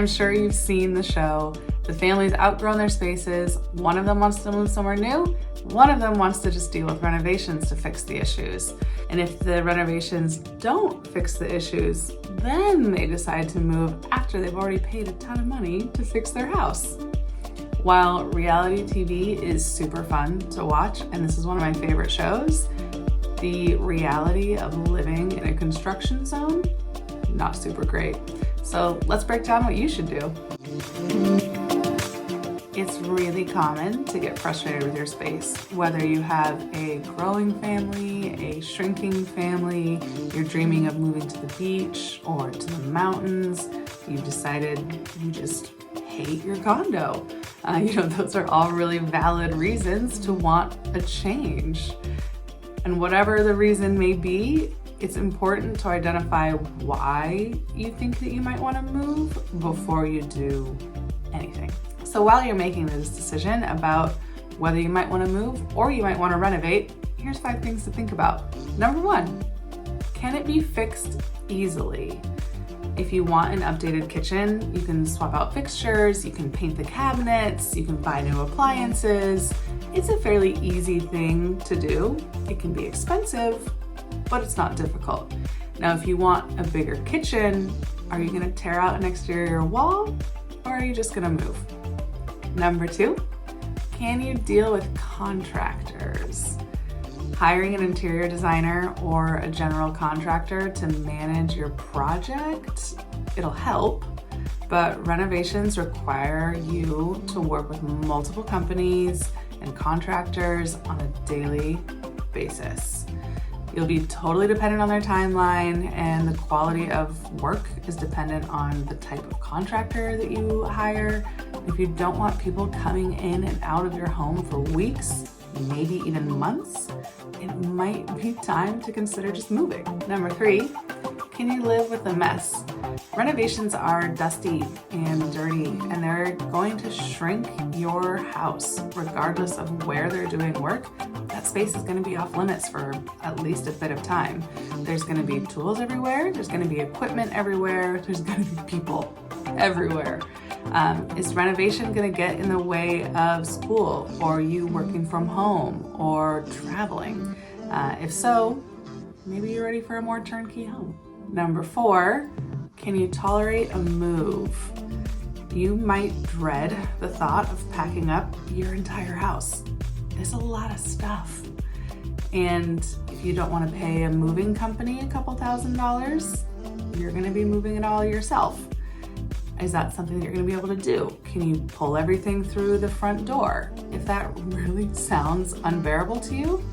I'm sure you've seen the show. The family's outgrown their spaces. One of them wants to move somewhere new. One of them wants to just deal with renovations to fix the issues. And if the renovations don't fix the issues, then they decide to move after they've already paid a ton of money to fix their house. While reality TV is super fun to watch, and this is one of my favorite shows, the reality of living in a construction zone, not super great. So let's break down what you should do. It's really common to get frustrated with your space, whether you have a growing family, a shrinking family, you're dreaming of moving to the beach or to the mountains, you've decided you just hate your condo. Those are all really valid reasons to want a change. And whatever the reason may be, it's important to identify why you think that you might want to move before you do anything. So while you're making this decision about whether you might want to move or you might want to renovate, here's 5 things to think about. Number 1, can it be fixed easily? If you want an updated kitchen, you can swap out fixtures, you can paint the cabinets, you can buy new appliances. It's a fairly easy thing to do. It can be expensive, but it's not difficult. Now, if you want a bigger kitchen, are you gonna tear out an exterior wall or are you just gonna move? Number 2, can you deal with contractors? Hiring an interior designer or a general contractor to manage your project, it'll help, but renovations require you to work with multiple companies and contractors on a daily basis. You'll be totally dependent on their timeline, and the quality of work is dependent on the type of contractor that you hire. If you don't want people coming in and out of your home for weeks, maybe even months, it might be time to consider just moving. Number 3, can you live with a mess? Renovations are dusty and dirty, and they're going to shrink your house. Regardless of where they're doing work, that space is going to be off limits for at least a bit of time. There's going to be tools everywhere, there's going to be equipment everywhere, there's going to be people everywhere. Is renovation going to get in the way of school or you working from home or traveling? If so, maybe you're ready for a more turnkey home. Number 4, can you tolerate a move? You might dread the thought of packing up your entire house. There's a lot of stuff. And if you don't want to pay a moving company a couple $1,000s, you're going to be moving it all yourself. Is that something that you're going to be able to do? Can you pull everything through the front door? If that really sounds unbearable to you,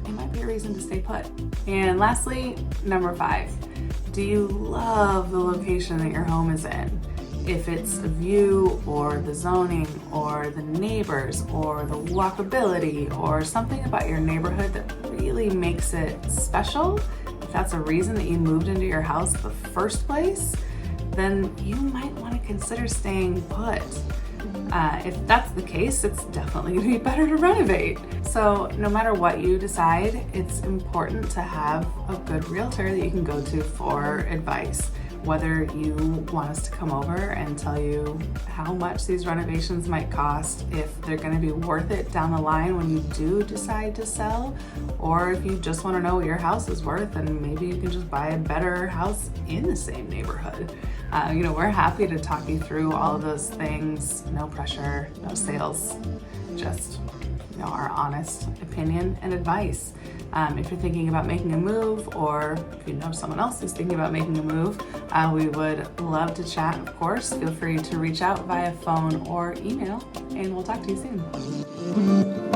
it might be a reason to stay put. And lastly, number 5, do you love the location that your home is in? If it's the view or the zoning or the neighbors or the walkability or something about your neighborhood that really makes it special, if that's a reason that you moved into your house in the first place, then you might want to consider staying put. If that's the case, it's definitely going to be better to renovate. So no matter what you decide, it's important to have a good realtor that you can go to for advice. Whether you want us to come over and tell you how much these renovations might cost, if they're going to be worth it down the line when you do decide to sell, or if you just want to know what your house is worth and maybe you can just buy a better house in the same neighborhood. We're happy to talk you through all of those things. No pressure, no sales, just our honest opinion and advice. If you're thinking about making a move, or if you know someone else who's thinking about making a move, we would love to chat, of course. Feel free to reach out via phone or email, and we'll talk to you soon.